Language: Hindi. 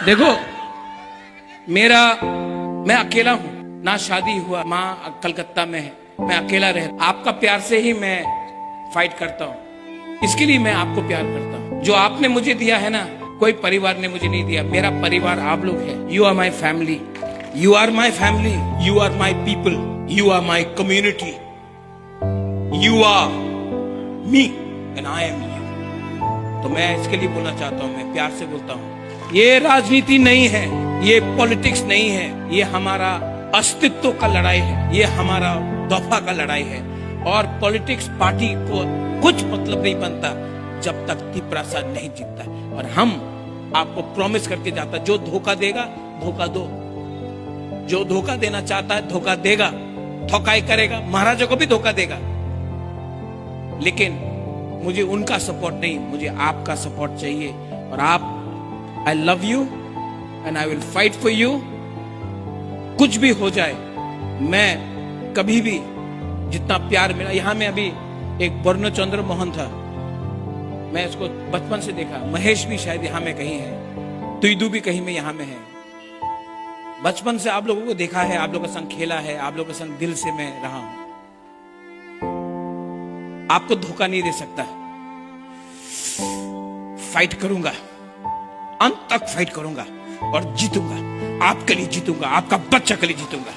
देखो, मैं अकेला हूं, ना शादी हुआ, माँ कलकत्ता में है, मैं अकेला रह, आपका प्यार से ही मैं फाइट करता हूं, इसके लिए मैं आपको प्यार करता हूं। जो आपने मुझे दिया है ना, कोई परिवार ने मुझे नहीं दिया। मेरा परिवार आप लोग है। You are my family, you are my family, you are my people, you are my community, you are me and I am you. तो मैं इसके लिए बोलना चाहता हूं, मैं प्यार से बोलता हूं, ये राजनीति नहीं है, ये पॉलिटिक्स नहीं है, ये हमारा अस्तित्व का लड़ाई है, ये हमारा दफा का लड़ाई है। और पॉलिटिक्स पार्टी को कुछ मतलब नहीं बनता जब तक प्रसाद नहीं जीतता। और हम आपको प्रॉमिस करके जाता, जो धोखा देगा धोखा दो, जो धोखा देना चाहता है धोखा देगा, ठोकाई करेगा, महाराजा को भी धोखा देगा। लेकिन मुझे उनका सपोर्ट नहीं, मुझे आपका सपोर्ट चाहिए। और आप, I love you and I will fight for you. कुछ भी हो जाए, मैं कभी भी, जितना प्यार मिला यहां में, अभी एक बर्नो चंद्र मोहन था, मैं इसको बचपन से देखा, महेश भी शायद यहां में कहीं है, तुइदू भी कहीं में यहां में है। बचपन से आप लोगों को देखा है, आप लोगों के संग खेला है, आप लोगों के संग दिल से मैं रहा हूं। आपको धोखा नहीं दे सकता। फाइट करूंगा, अंत तक फाइट करूंगा और जीतूंगा, आपके लिए जीतूंगा, आपका बच्चा के लिए जीतूंगा।